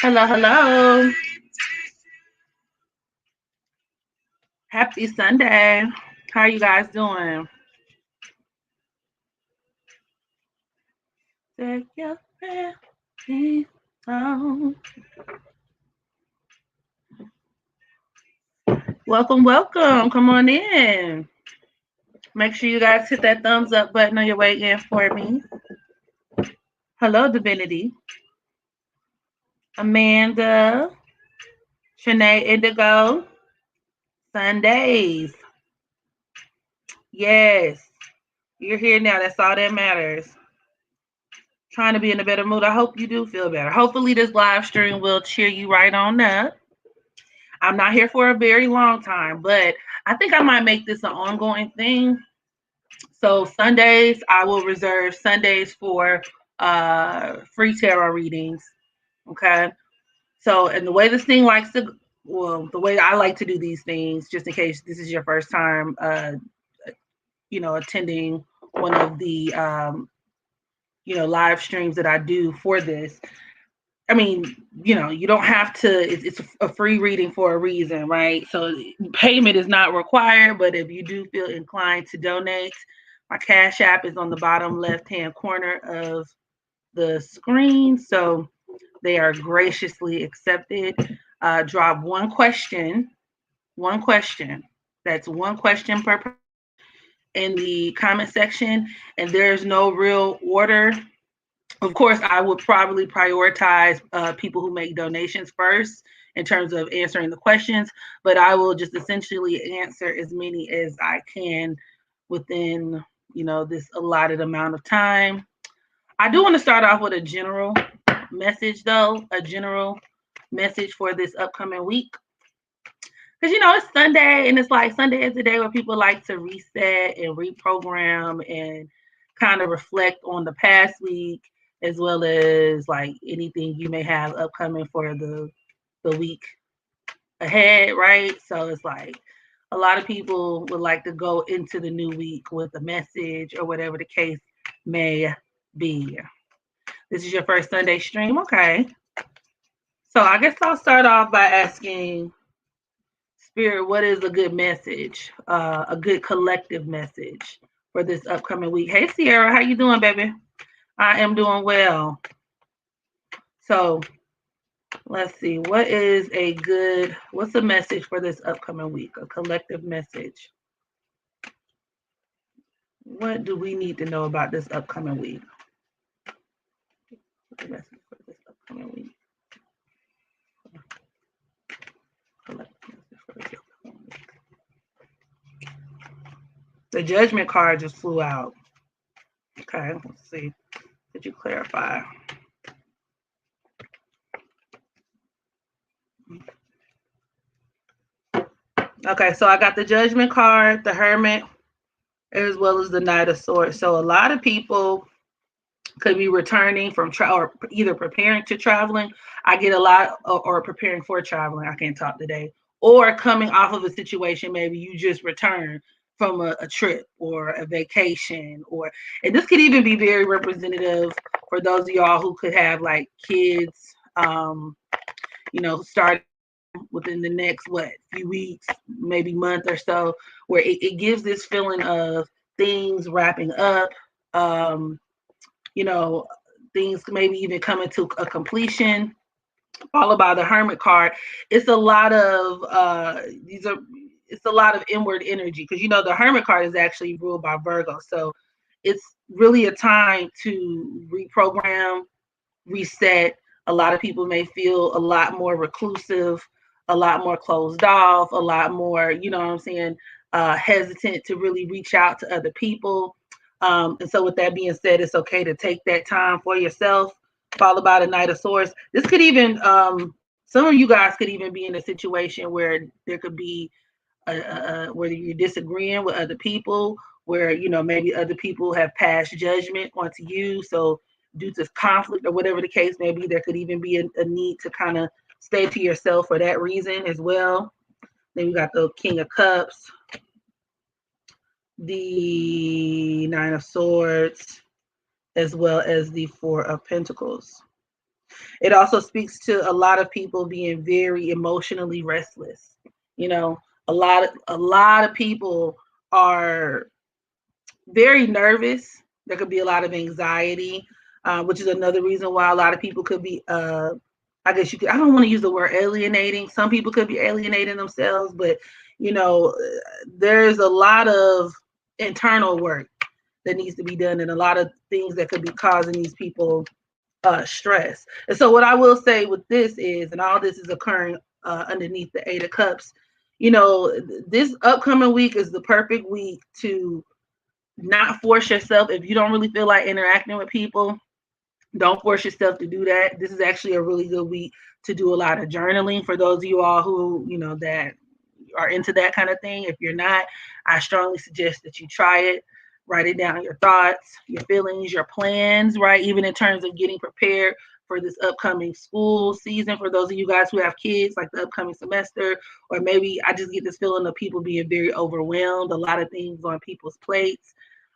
Hello, hello. Happy Sunday. How are you guys doing? Take your breath on. Welcome, welcome. Come on in. Make sure you guys hit that thumbs up button on your way in for me. Hello, Divinity. Amanda. Shanae Indigo. Sundays. Yes. You're here now. That's all that matters. Trying to be in a better mood. I hope you do feel better. Hopefully, this live stream will cheer you right on up. I'm not here for a very long time, but I think I might make this an ongoing thing. So Sundays, I will reserve Sundays for free tarot readings. Okay. So, and the way this thing likes to, well, the way I like to do these things, just in case this is your first time, attending one of the, live streams that I do for this. I mean, you don't have to, it's a free reading for a reason, right? So payment is not required, but if you do feel inclined to donate, my Cash App is on the bottom left-hand corner of the screen. So they are graciously accepted. Drop one question. That's one question per person in the comment section, and there's no real order. Of course, I would probably prioritize people who make donations first in terms of answering the questions, but I will just essentially answer as many as I can within, this allotted amount of time. I do want to start off with a general message, though, a general message for this upcoming week. Because, it's Sunday, and it's like Sunday is the day where people like to reset and reprogram and kind of reflect on the past week, as well as like anything you may have upcoming for the week ahead, right? So it's like a lot of people would like to go into the new week with a message or whatever the case may be. This is your first Sunday stream, okay? So I guess I'll start off by asking Spirit, what is a good message, a good collective message for this upcoming week? Hey, Sierra, how you doing, baby? I am doing well. So let's see. What's the message for this upcoming week? A collective message. What do we need to know about this upcoming week? The message for this upcoming week. Collective message for this upcoming week. The judgment card just flew out. Okay, let's see. Did you clarify? Okay, so I got the Judgment card, the Hermit, as well as the Knight of Swords. So a lot of people could be returning from or either preparing to traveling. I get a lot, or preparing for traveling. I can't talk today. Or coming off of a situation, maybe you just returned from a trip or a vacation, and this could even be very representative for those of y'all who could have like kids, start within the next few weeks, maybe month or so, where it gives this feeling of things wrapping up, you know things maybe even coming to a completion, followed by the Hermit card. It's a lot of it's a lot of inward energy, because the Hermit card is actually ruled by Virgo, so it's really a time to reprogram, reset. A lot of people may feel a lot more reclusive, a lot more closed off, a lot more, what I'm saying, hesitant to really reach out to other people. And so with that being said, it's okay to take that time for yourself, followed by the Knight of Swords. This could even, some of you guys could even be in a situation where there could be, where you're disagreeing with other people, where, maybe other people have passed judgment onto you. So due to conflict or whatever the case may be, there could even be a need to kind of stay to yourself for that reason as well. Then we got the King of Cups, the Nine of Swords, as well as the Four of Pentacles. It also speaks to a lot of people being very emotionally restless. You know, a lot of people are very nervous. There could be a lot of anxiety, which is another reason why a lot of people could be. I guess you could. I don't want to use the word alienating. Some people could be alienating themselves, but you know, there's a lot of internal work that needs to be done, and a lot of things that could be causing these people stress. And so, what I will say with this is, and all this is occurring underneath the Eight of Cups. You know, this upcoming week is the perfect week to not force yourself. If you don't really feel like interacting with people, don't force yourself to do that. This is actually a really good week to do a lot of journaling for those of you all who, you know, that are into that kind of thing. If you're not, I strongly suggest that you try it. Write it down, your thoughts, your feelings, your plans, right? Even in terms of getting prepared for this upcoming school season, for those of you guys who have kids, like the upcoming semester, or maybe I just get this feeling of people being very overwhelmed, a lot of things on people's plates.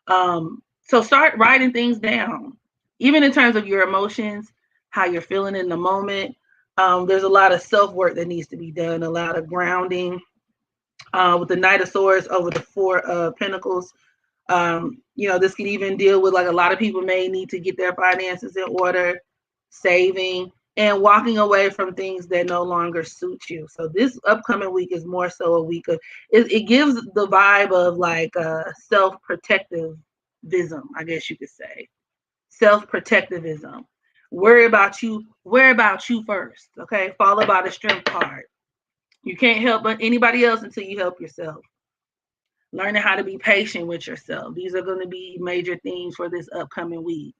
So start writing things down, even in terms of your emotions, how you're feeling in the moment. There's a lot of self work that needs to be done, a lot of grounding. With the Knight of Swords over the Four of Pentacles, you know, this could even deal with like a lot of people may need to get their finances in order, saving, and walking away from things that no longer suit you. So this upcoming week is more so a week of it gives the vibe of like self-protectivism, I guess you could say. Self-protectivism. Worry about you first. Okay. Followed by the strength card. You can't help anybody else until you help yourself. Learning how to be patient with yourself. These are going to be major themes for this upcoming week.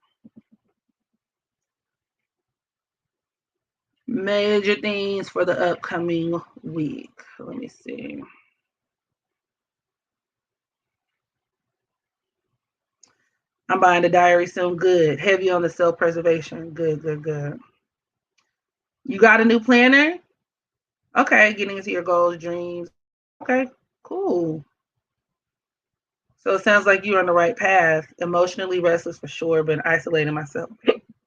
Major themes for the upcoming week. Let me see. I'm buying the diary soon. Good. Heavy on the self-preservation. Good, good, good. You got a new planner? Okay. Getting into your goals, dreams. Okay. Cool. So it sounds like you're on the right path. Emotionally restless for sure, but isolating myself.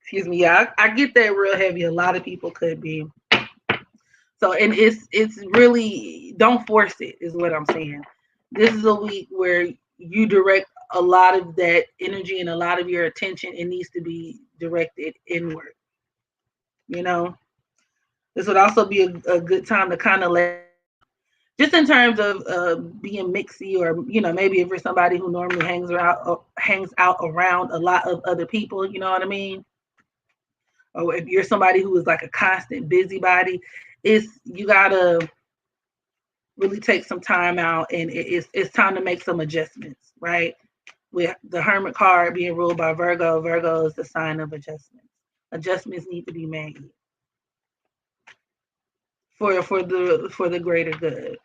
Excuse me. Yeah, I get that real heavy. A lot of people could be. So, and it's really, don't force it, is what I'm saying. This is a week where you direct a lot of that energy and a lot of your attention. It needs to be directed inward. You know, this would also be a good time to kind of let, just in terms of being mixy, or you know, maybe if you're somebody who normally hangs out around a lot of other people, you know what I mean? Or if you're somebody who is like a constant busybody, you gotta really take some time out, and it's time to make some adjustments, right? With the Hermit card being ruled by Virgo, Virgo is the sign of adjustments. Adjustments need to be made for the greater good.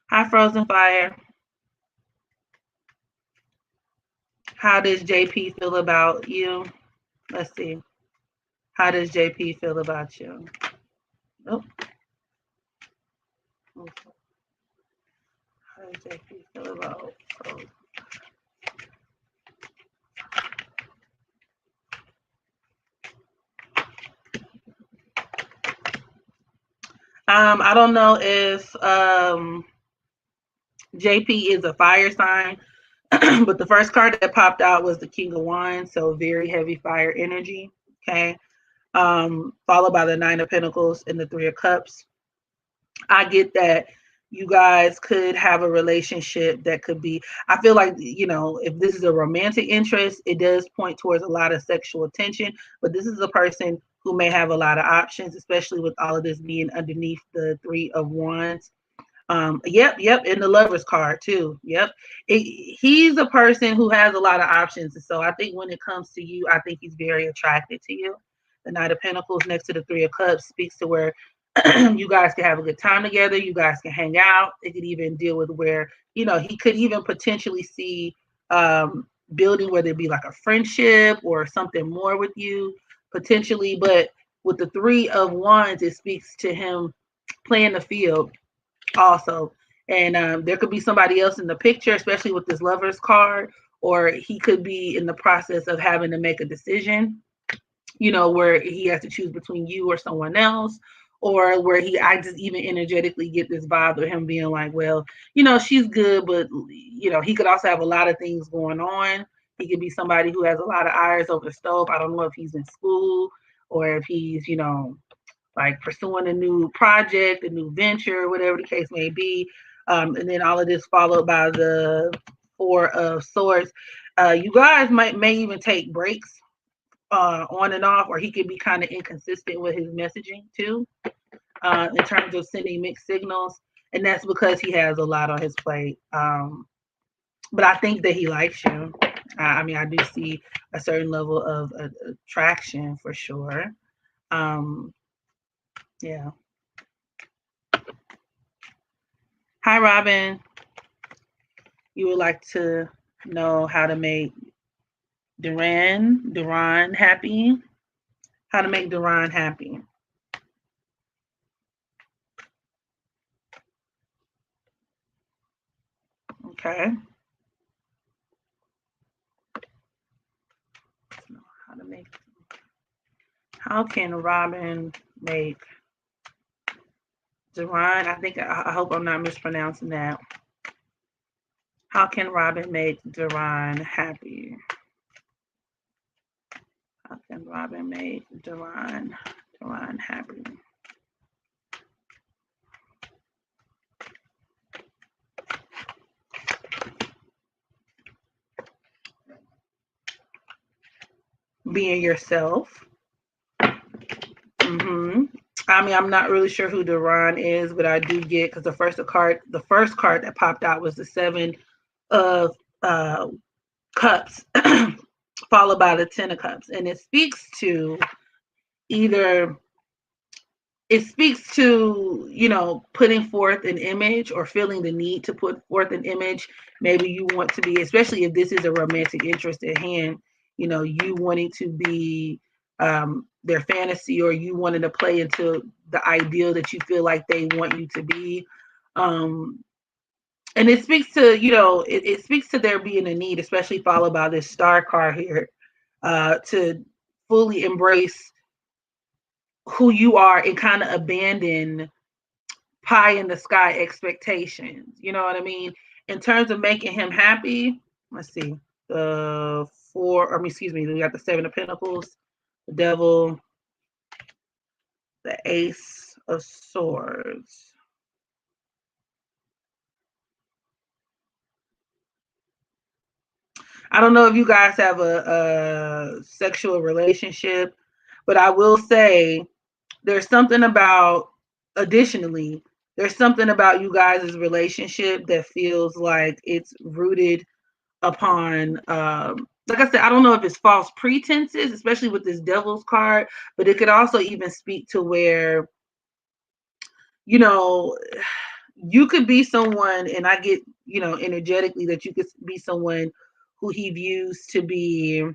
Hi, Frozen Fire. How does JP feel about you? Let's see. How does JP feel about you? Oh. How does JP feel about Frozen? I don't know if JP is a fire sign, but the first card that popped out was the King of Wands, so very heavy fire energy. Okay. Followed by the Nine of Pentacles and the Three of Cups. I get that you guys could have a relationship that could be, I feel like, you know, if this is a romantic interest, it does point towards a lot of sexual attention, but this is a person who may have a lot of options, especially with all of this being underneath the Three of Wands. Yep, and the Lovers card too. Yep. He's a person who has a lot of options. And so I think when it comes to you, I think he's very attracted to you. The Knight of Pentacles next to the Three of Cups speaks to where you guys can have a good time together. You guys can hang out. It could even deal with where, you know, he could even potentially see building, whether it be like a friendship or something more with you potentially. But with the Three of Wands, it speaks to him playing the field also. And there could be somebody else in the picture, especially with this Lovers card, or he could be in the process of having to make a decision, where he has to choose between you or someone else, or where I just even energetically get this vibe of him being like, well, she's good, but he could also have a lot of things going on. He could be somebody who has a lot of irons over the stove. I don't know if he's in school or if he's, like pursuing a new project, a new venture, whatever the case may be. And then all of this followed by the Four of Swords. You guys may even take breaks on and off, or he could be kind of inconsistent with his messaging too, in terms of sending mixed signals. And that's because he has a lot on his plate. But I think that he likes you. I mean, I do see a certain level of attraction for sure. Yeah. Hi, Robin. You would like to know how to make Duran happy? How to make Duran happy? Okay. How can Robin make Duran? I hope I'm not mispronouncing that. How can Robin make Duran happy? How can Robin make Duran happy? Being yourself. I mean, I'm not really sure who Duran is, but I do get, because the first card that popped out was the Seven of Cups, followed by the Ten of Cups, and it speaks to putting forth an image or feeling the need to put forth an image. Maybe you want to be, especially if this is a romantic interest at hand, you wanting to be their fantasy, or you wanting to play into the ideal that you feel like they want you to be. And it speaks to, it speaks to there being a need, especially followed by this Star card here, to fully embrace who you are and kind of abandon pie in the sky expectations. You know what I mean? In terms of making him happy, let's see. We got the Seven of Pentacles, the Devil, the Ace of Swords. I don't know if you guys have a sexual relationship, but I will say there's something about you guys' relationship that feels like it's rooted upon, like I said, I don't know if it's false pretenses, especially with this Devil's card, but it could also even speak to where, you could be someone, and I get, energetically that you could be someone who he views to be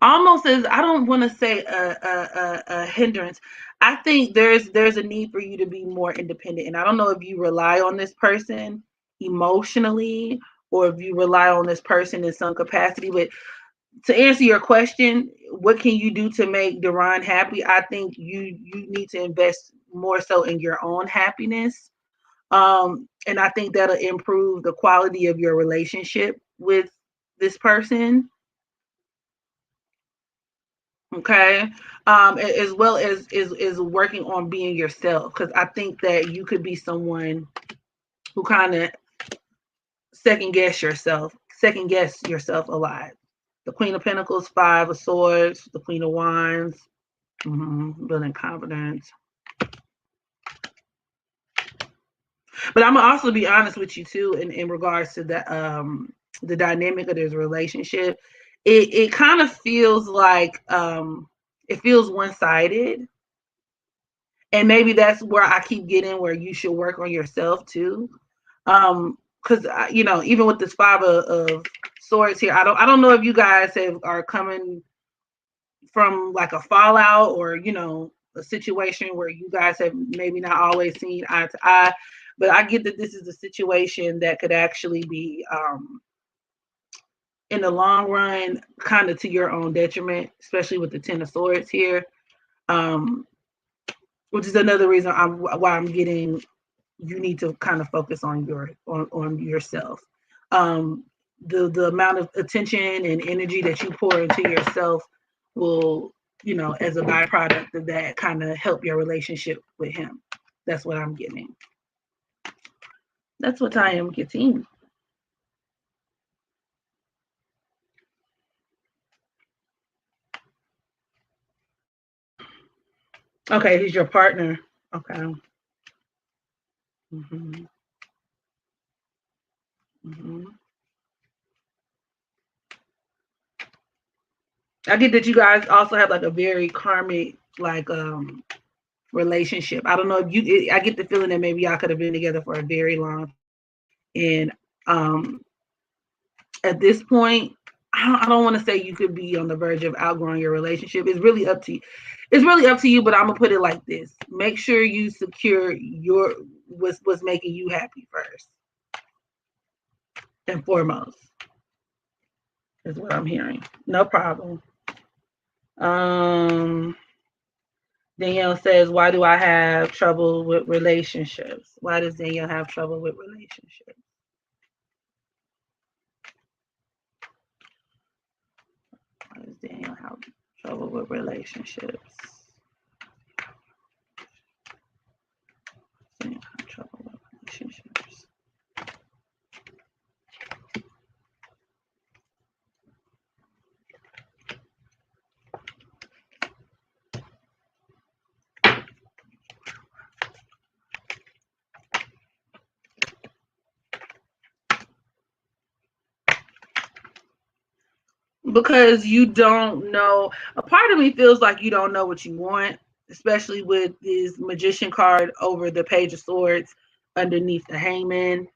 almost as, I don't want to say a hindrance. I think there's a need for you to be more independent, and I don't know if you rely on this person emotionally or if you rely on this person in some capacity. But to answer your question, what can you do to make Duran happy? I think you need to invest more so in your own happiness, and I think that'll improve the quality of your relationship with this person. Okay. As well as is working on being yourself, because I think that you could be someone who kind of second guess yourself a lot. The Queen of Pentacles, Five of Swords, the Queen of Wands, building confidence. But I'm gonna also be honest with you too, in regards to the dynamic of this relationship. It kind of feels like it feels one-sided. And maybe that's where I keep getting where you should work on yourself too. because even with this five of swords here, I don't know if you guys are coming from like a fallout, or a situation where you guys have maybe not always seen eye to eye, but I get that this is a situation that could actually be in the long run kind of to your own detriment, especially with the Ten of Swords here, which is another reason why I'm getting you need to kind of focus on yourself. The amount of attention and energy that you pour into yourself will, as a byproduct of that, kind of help your relationship with him. That's what I'm getting. That's what I am getting. Okay, he's your partner. Okay. Mm-hmm. Mm-hmm. I get that you guys also have like a very karmic relationship. I don't know if I get the feeling that maybe y'all could have been together for a very long time. And at this point, I don't want to say you could be on the verge of outgrowing your relationship. It's really up to you. It's really up to you, but I'm gonna put it like this. Make sure you secure what's making you happy first and foremost, is what I'm hearing. No problem. Danielle says, why do I have trouble with relationships? Why does Danielle have trouble with relationships? Why does Danielle have trouble with relationships? Danielle have trouble with relationships. Because you don't know. A part of me feels like you don't know what you want, especially with this Magician card over the Page of Swords underneath the Hangman.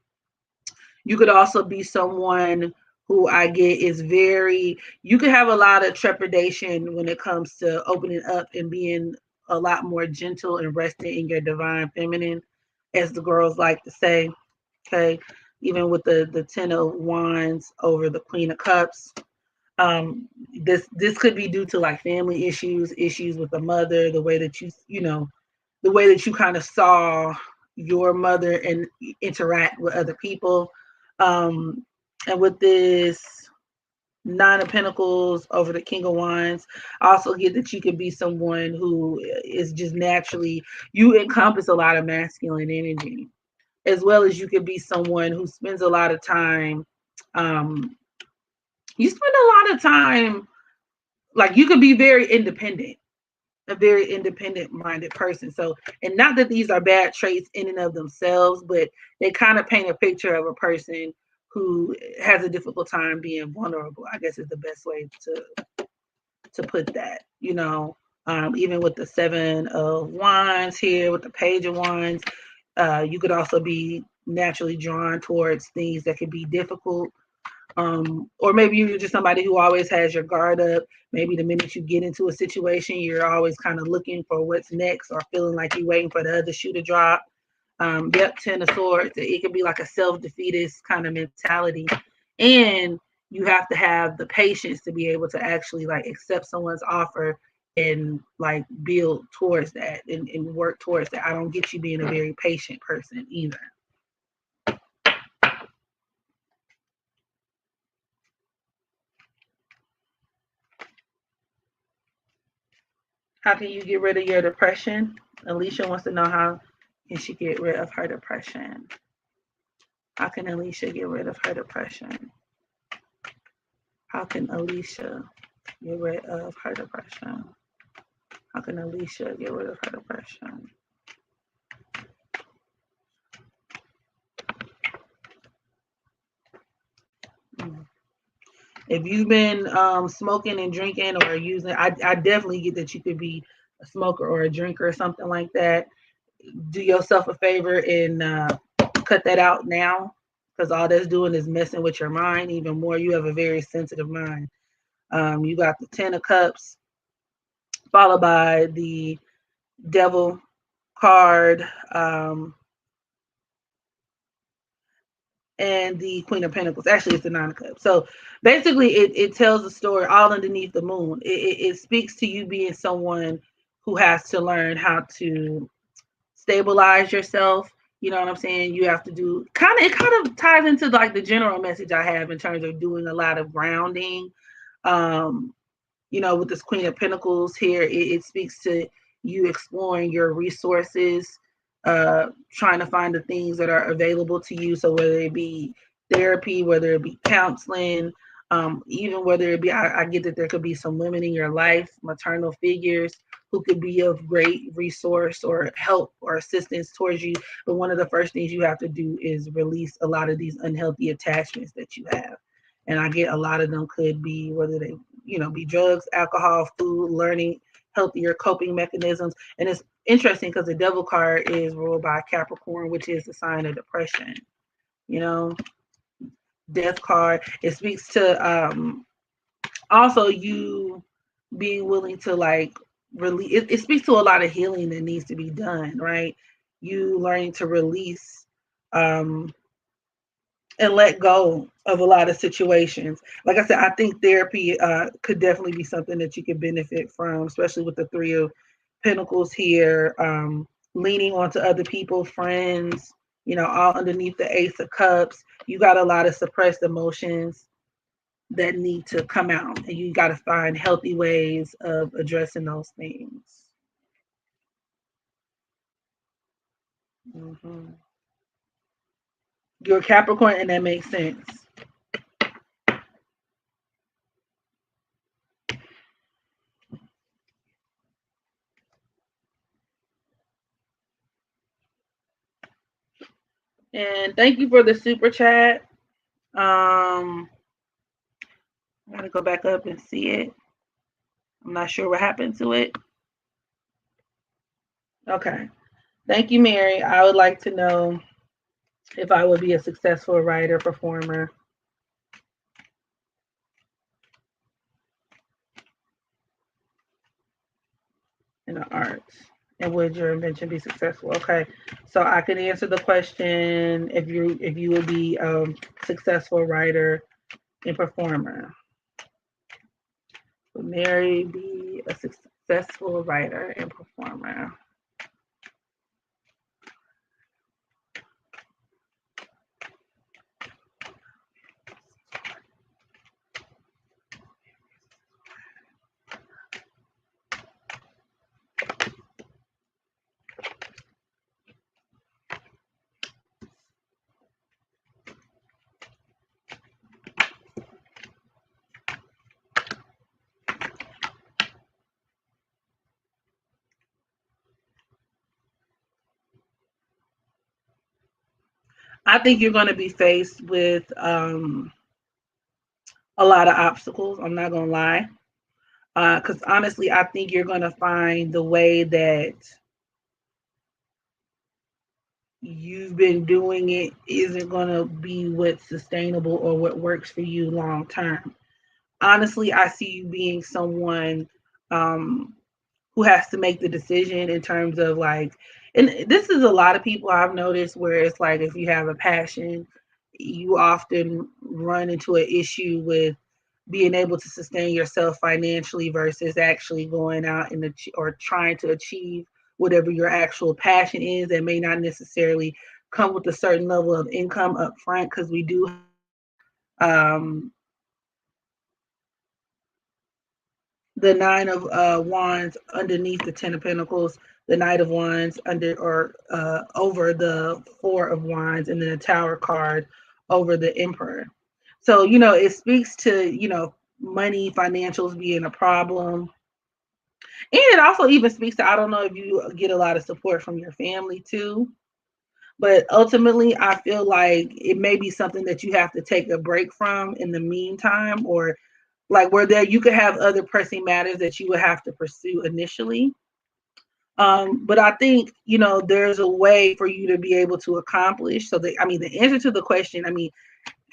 You could also be someone who I get is you could have a lot of trepidation when it comes to opening up and being a lot more gentle and resting in your divine feminine, as the girls like to say. Okay. Even with the Ten of Wands over the Queen of Cups. This could be due to like family issues with the mother, the way that the way that you kind of saw your mother and interact with other people. And with this Nine of Pentacles over the King of Wands, I also get that you could be someone who is just naturally, you encompass a lot of masculine energy, as well as you could be someone who spends a lot of time, you spend a lot of time, like you could be very independent, a very independent minded person. So, and not that these are bad traits in and of themselves, but they kind of paint a picture of a person who has a difficult time being vulnerable, I guess is the best way to put that, even with the Seven of Wands here, with the Page of Wands, you could also be naturally drawn towards things that could be difficult. Or maybe you're just somebody who always has your guard up. Maybe the minute you get into a situation, you're always kind of looking for what's next, or feeling like you're waiting for the other shoe to drop. Ten of Swords, it could be like a self-defeatist kind of mentality. And you have to have the patience to be able to actually like accept someone's offer and like build towards that and work towards that. I don't get you being a very patient person either. How can you get rid of your depression? Alicia wants to know how can she get rid of her depression? How can Alicia get rid of her depression? How can Alicia get rid of her depression? How can Alicia get rid of her depression? If you've been smoking and drinking or using, I definitely get that you could be a smoker or a drinker or something like that. Do yourself a favor and cut that out now, because all that's doing is messing with your mind even more. You have a very sensitive mind. You got the Ten of Cups, followed by the Devil card, and the Queen of Pentacles. Actually, it's the Nine of Cups. So basically, it tells the story all underneath the moon. It speaks to you being someone who has to learn how to stabilize yourself. You know what I'm saying? You have to do it kind of ties into like the general message I have in terms of doing a lot of grounding. Um, with this Queen of Pentacles here, it speaks to you exploring your resources, trying to find the things that are available to you. So whether it be therapy, whether it be counseling, even whether it be, I get that there could be some women in your life, maternal figures, who could be of great resource or help or assistance towards you. But one of the first things you have to do is release a lot of these unhealthy attachments that you have. And I get a lot of them could be whether they, be drugs, alcohol, food, learning healthier coping mechanisms. And it's interesting because the Devil card is ruled by Capricorn, which is the sign of depression. Death card. It speaks to also you being willing to like release. It speaks to a lot of healing that needs to be done, right? You learning to release and let go of a lot of situations. Like I said, I think therapy could definitely be something that you could benefit from, especially with the Three of Pentacles here, leaning onto other people, friends, all underneath the Ace of Cups. You got a lot of suppressed emotions that need to come out, and you got to find healthy ways of addressing those things. Mm-hmm. You're a Capricorn, and that makes sense. And thank you for the super chat. I gotta go back up and see it. I'm not sure what happened to it. Okay. Thank you, Mary. I would like to know if I would be a successful writer, performer. In the arts. And would your invention be successful? Okay. So I can answer the question if you would be a successful writer and performer. Would Mary be a successful writer and performer? I think you're going to be faced with a lot of obstacles. I'm not going to lie. Because honestly, I think you're going to find the way that you've been doing it isn't going to be what's sustainable or what works for you long term. Honestly, I see you being someone who has to make the decision in terms of like, and this is a lot of people I've noticed where it's like if you have a passion, you often run into an issue with being able to sustain yourself financially versus actually going out or trying to achieve whatever your actual passion is that may not necessarily come with a certain level of income up front, because we do the Nine of Wands underneath the Ten of Pentacles, the Knight of Wands under or over the Four of Wands, and then the Tower card over the Emperor. So, it speaks to, money, financials being a problem. And it also even speaks to, I don't know if you get a lot of support from your family too, but ultimately I feel like it may be something that you have to take a break from in the meantime, or like where there you could have other pressing matters that you would have to pursue initially. But I think, there's a way for you to be able to accomplish. So the answer to the question,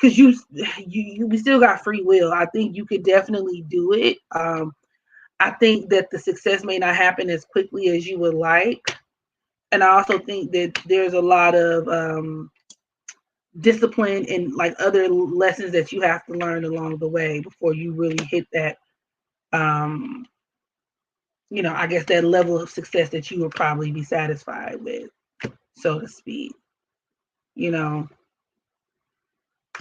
because we still got free will. I think you could definitely do it. I think that the success may not happen as quickly as you would like. And I also think that there's a lot of discipline and like other lessons that you have to learn along the way before you really hit that, I guess that level of success that you would probably be satisfied with, so to speak, you know,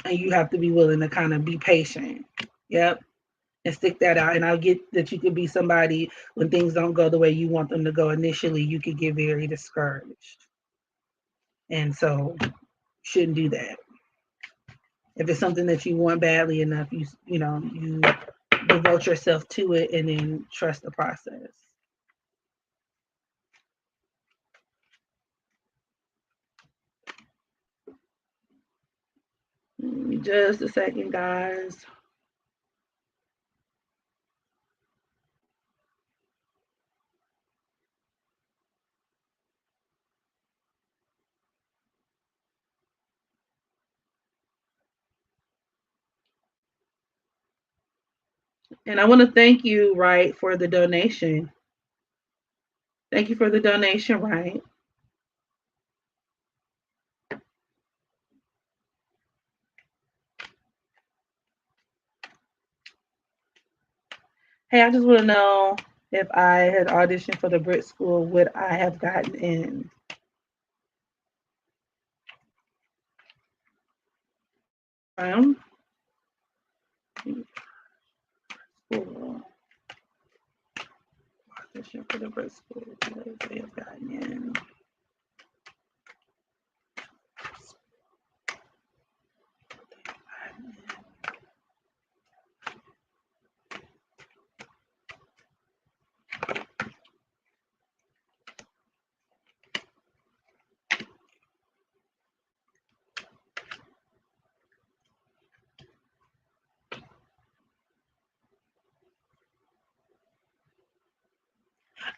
and you have to be willing to kind of be patient. Yep. And stick that out. And I get that you could be somebody when things don't go the way you want them to go initially, you could get very discouraged. And so shouldn't do that. If it's something that you want badly enough, you devote yourself to it and then trust the process. Just a second, guys. And I want to thank you, right, for the donation. Thank you for the donation, right? Hey, I just want to know if I had auditioned for the Brit School, would I have gotten in? Um, School. Audition for the Brit School, would they have gotten in?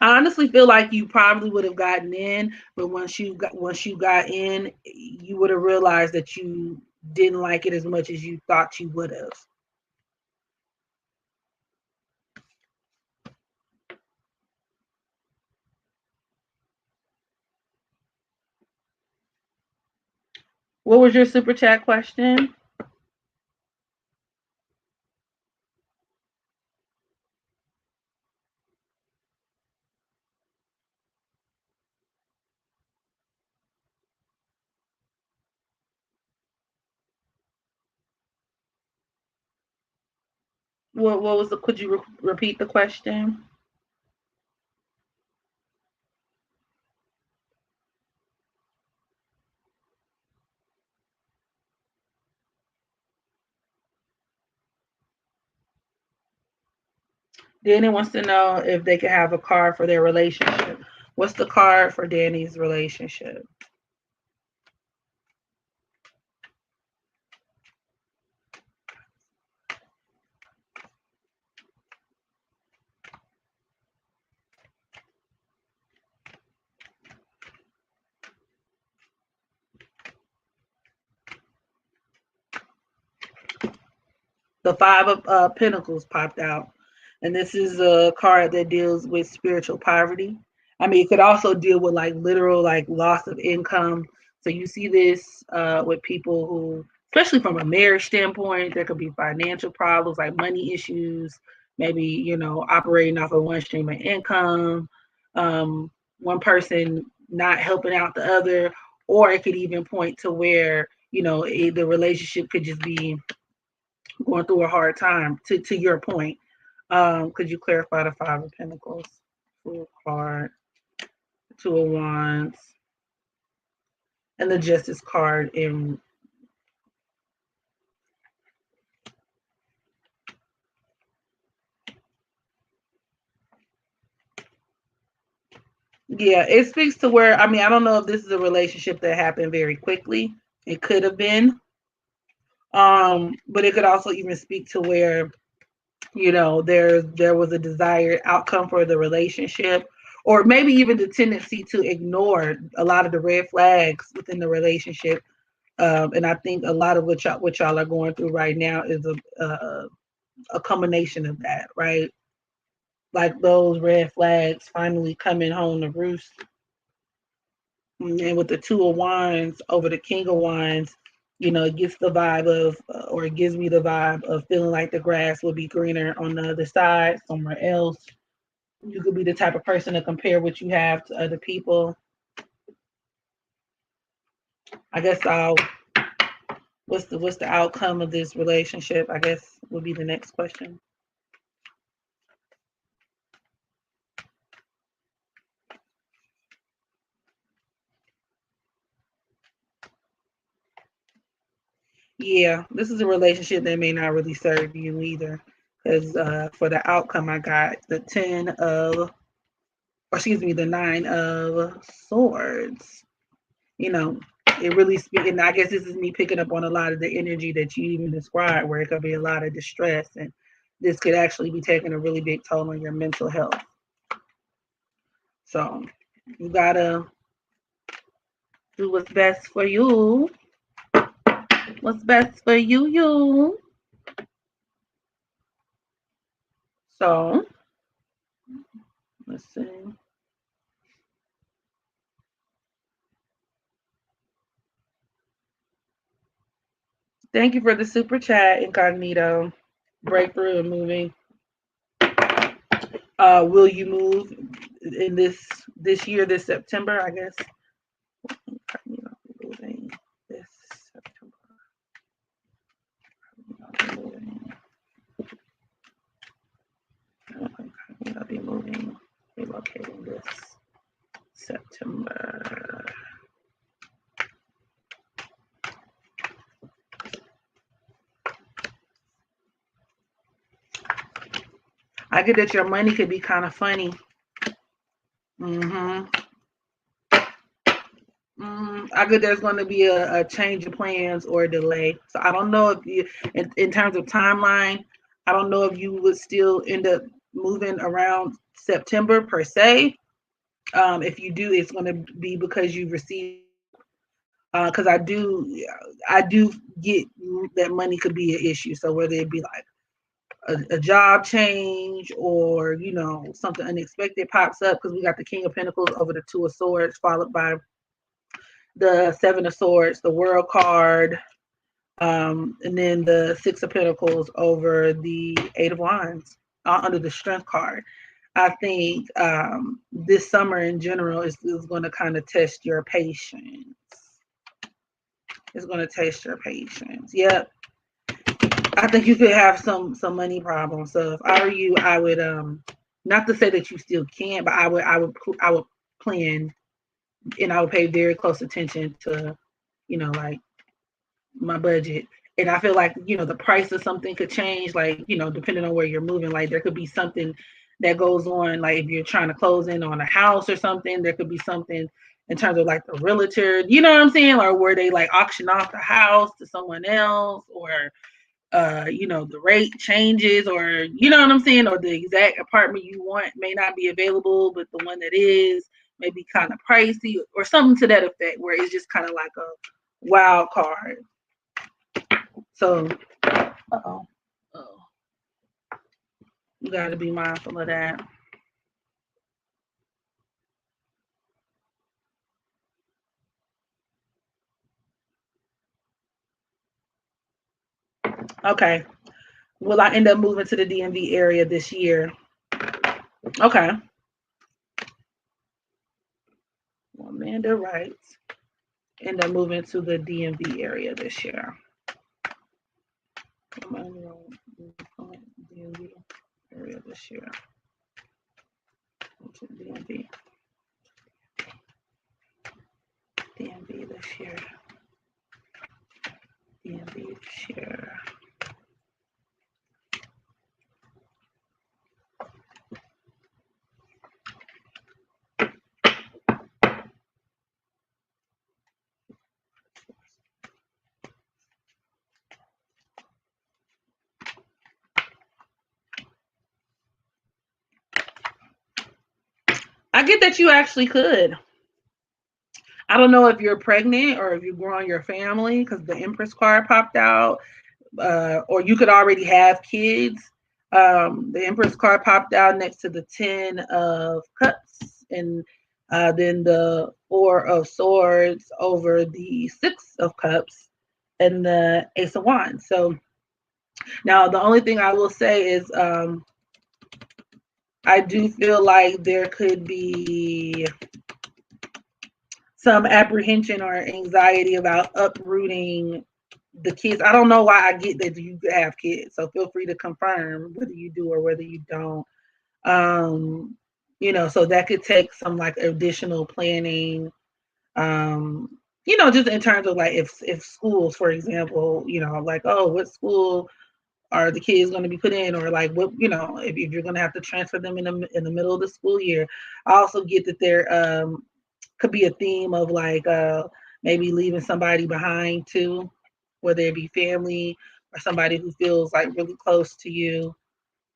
I honestly feel like you probably would have gotten in, but once you got in, you would have realized that you didn't like it as much as you thought you would have. What was your super chat question? What was the? Could you repeat the question? Danny wants to know if they could have a card for their relationship. What's the card for Danny's relationship? The Five of Pentacles popped out. And this is a card that deals with spiritual poverty. It could also deal with like literal like loss of income. So you see this with people who, especially from a marriage standpoint, there could be financial problems like money issues, maybe, operating off of one stream of income, one person not helping out the other, or it could even point to where, the relationship could just be going through a hard time. To your point, could you clarify the Five of Pentacles? Full card, Two of Wands, and the Justice card in. Yeah, it speaks to where, I don't know if this is a relationship that happened very quickly. It could have been. But it could also even speak to where, there was a desired outcome for the relationship, or maybe even the tendency to ignore a lot of the red flags within the relationship. And I think a lot of what y'all are going through right now is a combination of that, right? Like those red flags finally coming home to roost. And with the Two of Wands over the King of Wands, it gets the vibe of, or it gives me the vibe of feeling like the grass will be greener on the other side, somewhere else. You could be the type of person to compare what you have to other people. I guess what's the outcome of this relationship? I guess would be the next question. Yeah, this is a relationship that may not really serve you either. Because for the outcome, I got the the 9 of Swords. You know, it really speaking. I guess this is me picking up on a lot of the energy that you even described, where it could be a lot of distress, and this could actually be taking a really big toll on your mental health. So you gotta do what's best for you. What's best for you. So let's see. Thank you for the super chat, Incognito. Breakthrough and moving. Will you move in this year, this September? I guess. Incognito moving this September. Incognito be moving, relocating this September. I get that your money could be kind of funny. I get there's going to be a change of plans or a delay. So I don't know if you, in terms of timeline, I don't know if you would still end up moving around September per se. If you do, it's going to be because you received. Because I do get that money could be an issue. So whether it be like a job change or something unexpected pops up, because we got the King of Pentacles over the Two of Swords followed by the Seven of Swords, the World card, and then the Six of Pentacles over the Eight of Wands under the Strength card. I think this summer in general is going to kind of test your patience. It's going to test your patience. Yep. I think you could have some money problems. So if I were you, I would not to say that you still can't, but I would plan, and I would pay very close attention to, like my budget. And I feel like, the price of something could change, like, depending on where you're moving. Like there could be something that goes on, like if you're trying to close in on a house or something, there could be something in terms of like the realtor, you know what I'm saying? Or where they like auction off the house to someone else, or the rate changes, or you know what I'm saying, or the exact apartment you want may not be available, but the one that is may be kind of pricey or something to that effect, where it's just kind of like a wild card. So, oh, you got to be mindful of that. Okay. Will I end up moving to the DMV area this year? Okay. Well, Amanda writes, end up moving to the DMV area this year. DMV area this year. To DMV. DMV this year. DMV this year. I get that you actually could. I don't know if you're pregnant or if you're growing your family because the Empress card popped out, or you could already have kids. The Empress card popped out next to the Ten of Cups, and then the Four of Swords over the Six of Cups and the Ace of Wands. So now the only thing I will say is I do feel like there could be some apprehension or anxiety about uprooting the kids. I don't know why I get that you have kids, so feel free to confirm whether you do or whether you don't. Um, so that could take some like additional planning. Just in terms of like if schools, for example, like, oh, what school are the kids going to be put in, or like what, if you're going to have to transfer them in the middle of the school year. I also get that there could be a theme of like maybe leaving somebody behind too, whether it be family or somebody who feels like really close to you,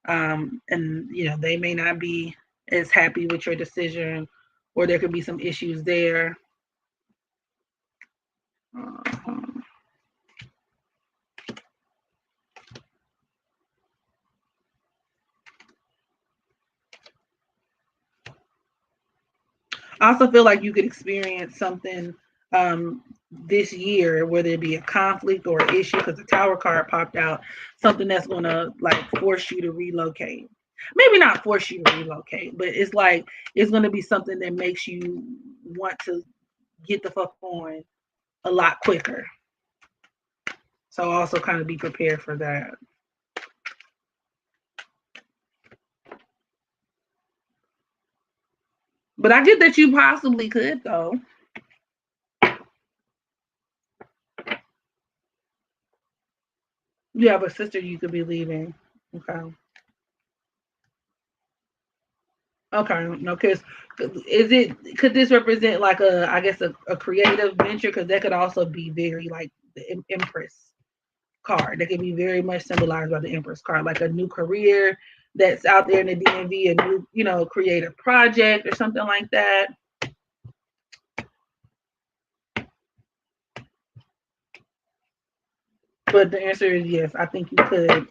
and they may not be as happy with your decision, or there could be some issues there. I also feel like you could experience something this year, whether it be a conflict or an issue, because the Tower card popped out, something that's going to like force you to relocate. Maybe not force you to relocate, but it's like it's going to be something that makes you want to get the fuck on a lot quicker. So also kind of be prepared for that. But I get that you possibly could, though. You have a sister you could be leaving. Okay. Okay. No, because could this represent like I guess a creative venture? Because that could also be very like the Empress card. That could be very much symbolized by the Empress card, like a new career that's out there in the DMV, a new, creative project or something like that. But the answer is yes. I think you could.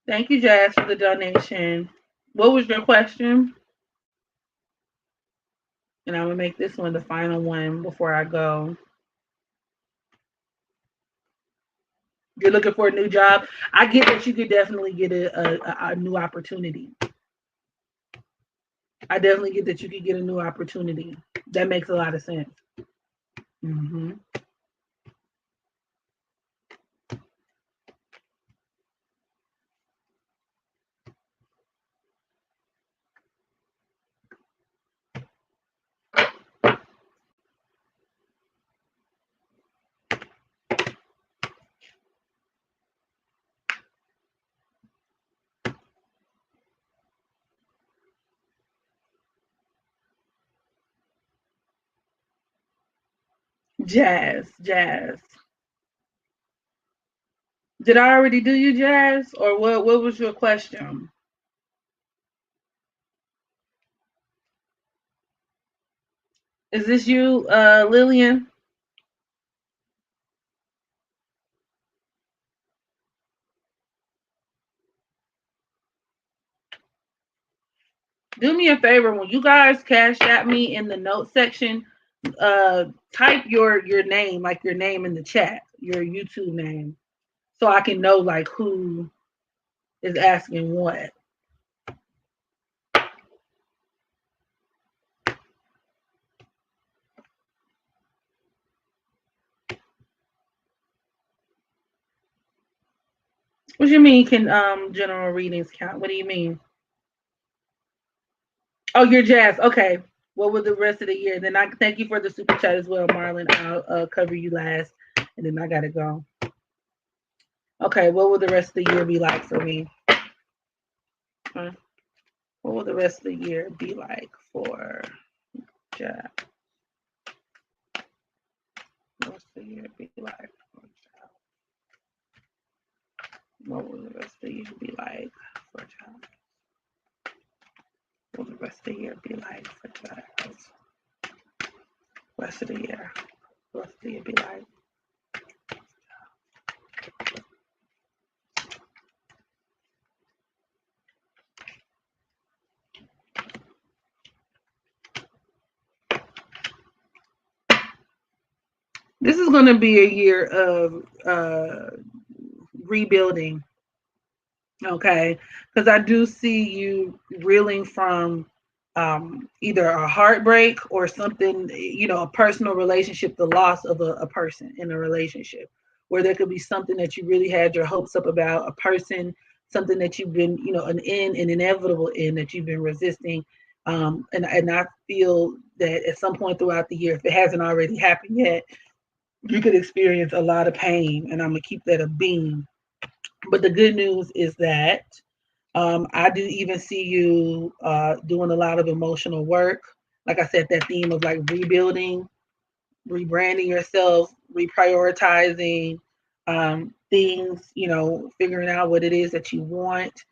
Thank you, Jazz, for the donation. What was your question? And I'm gonna make this one the final one before I go. You're looking for a new job. I get that you could definitely get a new opportunity. I definitely get that you could get a new opportunity. That makes a lot of sense. Mm-hmm. Jazz. Did I already do you, Jazz? Or what was your question? Is this you, Lillian? Do me a favor when you guys cash at me in the note section, type your name, like your name in the chat, your YouTube name, so I can know like who is asking what. What do you mean can general readings count? What do you mean? Oh, you're Jazz. Okay. What was the rest of the year? Then I thank you for the super chat as well, Marlon. I'll cover you last, and then I gotta go. Okay. What will the rest of the year be like for me? What will the rest of the year be like for Jazz? rest of the year be like for a child? What will the rest of the year be like for a child? What will the rest of the year be like for a child? Rest of the year. Rest of the year be like. This is going to be a year of rebuilding, okay? Because I do see you reeling from either a heartbreak or something, a personal relationship, the loss of a person in a relationship, where there could be something that you really had your hopes up about, a person, something that you've been, an inevitable end that you've been resisting. And I feel that at some point throughout the year, if it hasn't already happened yet, you could experience a lot of pain, and I'm gonna keep that a beam. But the good news is that I do even see you doing a lot of emotional work. Like I said, that theme of like rebuilding, rebranding yourself, reprioritizing things, figuring out what it is that you want,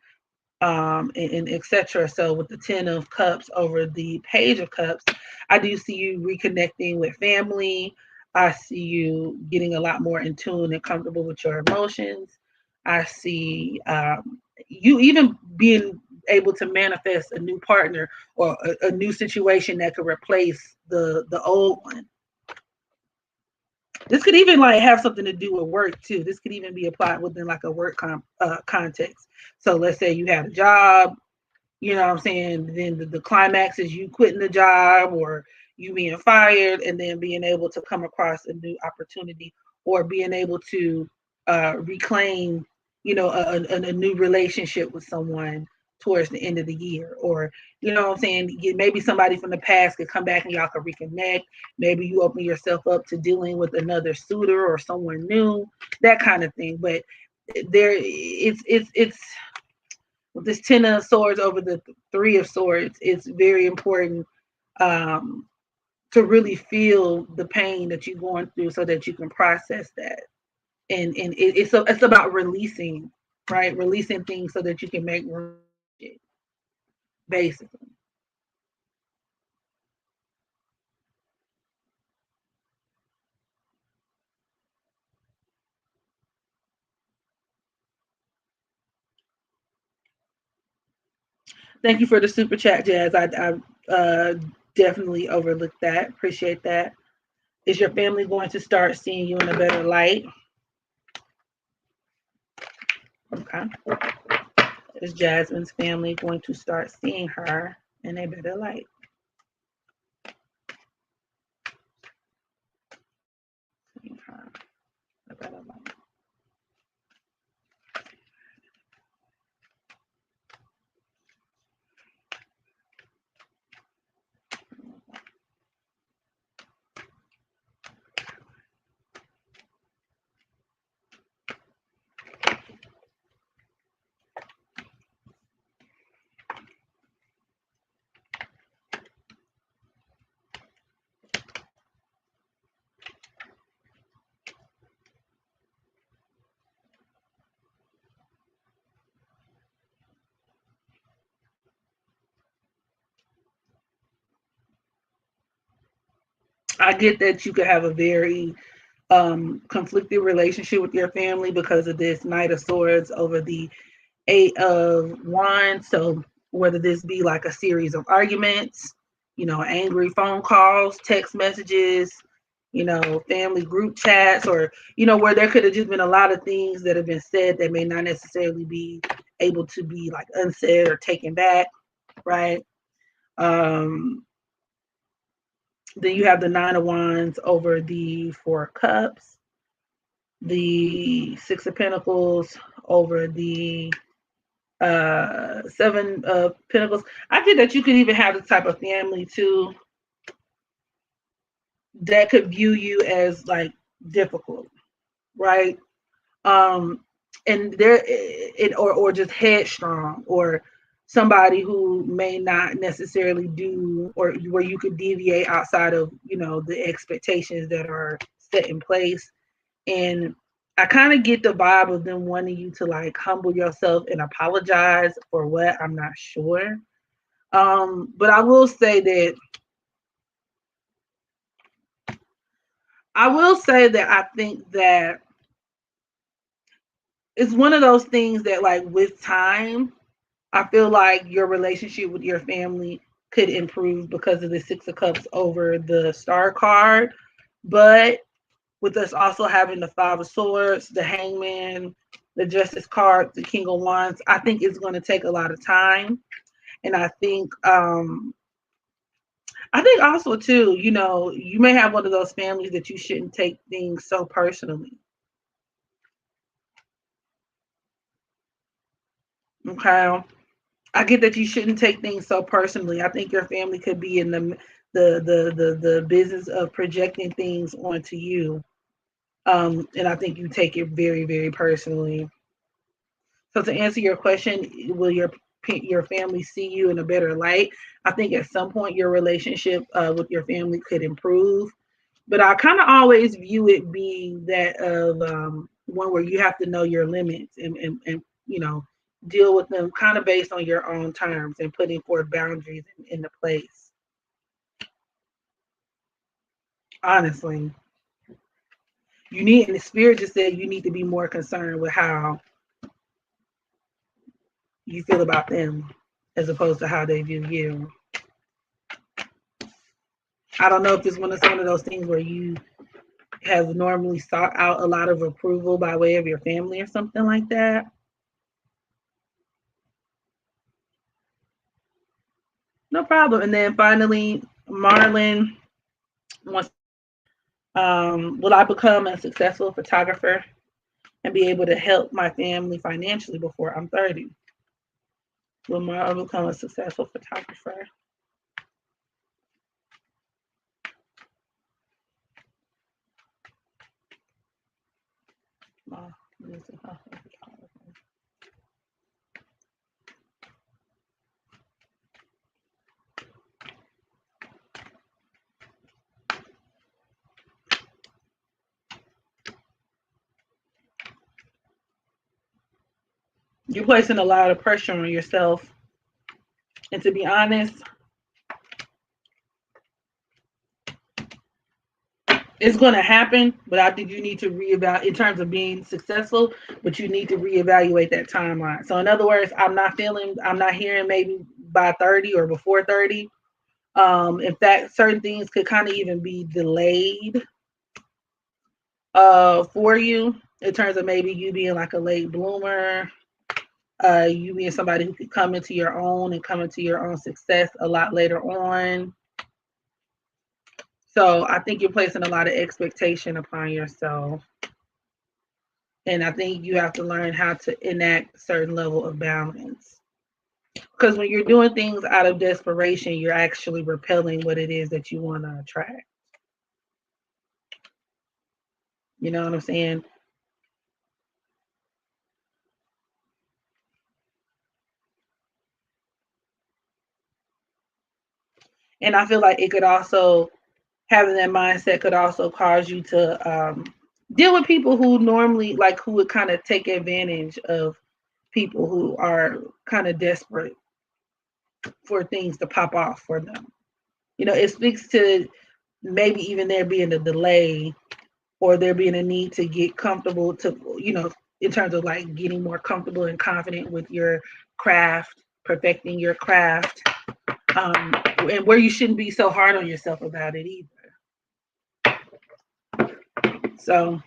and etc. So with the 10 of Cups over the Page of Cups, I do see you reconnecting with family. I see you getting a lot more in tune and comfortable with your emotions. I see you even being able to manifest a new partner or a new situation that could replace the old one. This could even like have something to do with work too. This could even be applied within like a work context. So let's say you have a job, you know what I'm saying? Then the climax is you quitting the job or you being fired and then being able to come across a new opportunity or being able to reclaim, a new relationship with someone towards the end of the year. Or, you know what I'm saying? Maybe somebody from the past could come back and y'all could reconnect. Maybe you open yourself up to dealing with another suitor or someone new, that kind of thing. But it's with this 10 of swords over the 3 of swords, it's very important to really feel the pain that you're going through so that you can process that. And it's about releasing, right? Releasing things so that you can make room, basically. Thank you for the super chat, Jazz. I definitely overlooked that. Appreciate that. Is your family going to start seeing you in a better light? Okay. Is Jasmine's family going to start seeing her in a better light? Seeing her in a better light. I get that you could have a very conflicted relationship with your family because of this Knight of Swords over the 8 of Wands. So whether this be like a series of arguments, angry phone calls, text messages, family group chats, or, where there could have just been a lot of things that have been said that may not necessarily be able to be like unsaid or taken back, right? Then you have the 9 of Wands over the 4 of Cups, the 6 of Pentacles over the 7 of Pentacles. I think that you could even have the type of family too that could view you as like difficult, right? And or just headstrong, or somebody who may not necessarily do, or where you could deviate outside of the expectations that are set in place. And I kind of get the vibe of them wanting you to like humble yourself and apologize for what, I'm not sure. But I will say that I think that it's one of those things that like with time, I feel like your relationship with your family could improve because of the Six of Cups over the Star card. But with us also having the Five of Swords, the Hangman, the Justice card, the King of Wands, I think it's going to take a lot of time. And I think also too, you know, you may have one of those families that you shouldn't take things so personally. Okay. I get that you shouldn't take things so personally. I think your family could be in the business of projecting things onto you. And I think you take it very, very personally. So to answer your question, will your family see you in a better light? I think at some point your relationship with your family could improve, but I kind of always view it being that of one where you have to know your limits and you know deal with them kind of based on your own terms and putting forth boundaries into place. Honestly, you need, and the spirit just said you need to be more concerned with how you feel about them as opposed to how they view you. I don't know if it's one of those things where you have normally sought out a lot of approval by way of your family or something like that. No problem. And then finally, Marlon wants, will I become a successful photographer and be able to help my family financially before I'm 30? Will Marlon become a successful photographer? You're placing a lot of pressure on yourself. And to be honest, it's going to happen, but I think you need to reevaluate in terms of being successful, but you need to reevaluate that timeline. So, in other words, I'm not hearing maybe by 30 or before 30. In fact, certain things could kind of even be delayed for you in terms of maybe you being like a late bloomer, you being somebody who could come into your own and come into your own success a lot later on. So I think you're placing a lot of expectation upon yourself. And I think you have to learn how to enact a certain level of balance. Because when you're doing things out of desperation, you're actually repelling what it is that you want to attract. You know what I'm saying? And I feel like it could also, having that mindset could also cause you to deal with people who normally, like, who would kind of take advantage of people who are kind of desperate for things to pop off for them. You know, it speaks to maybe even there being a delay or there being a need to get comfortable to, you know, in terms of like getting more comfortable and confident with your craft, perfecting your craft, and where you shouldn't be so hard on yourself about it either. So,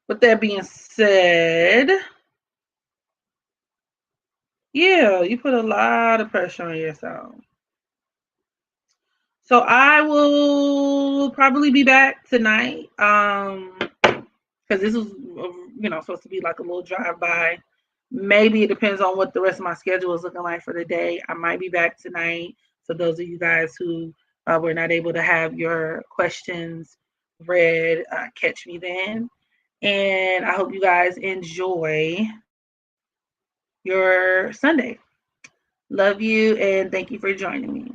with that being said, yeah, you put a lot of pressure on yourself. So I will probably be back tonight. Because this is, supposed to be like a little drive by. Maybe it depends on what the rest of my schedule is looking like for the day. I might be back tonight. So those of you guys who were not able to have your questions read, catch me then. And I hope you guys enjoy your Sunday. Love you and thank you for joining me.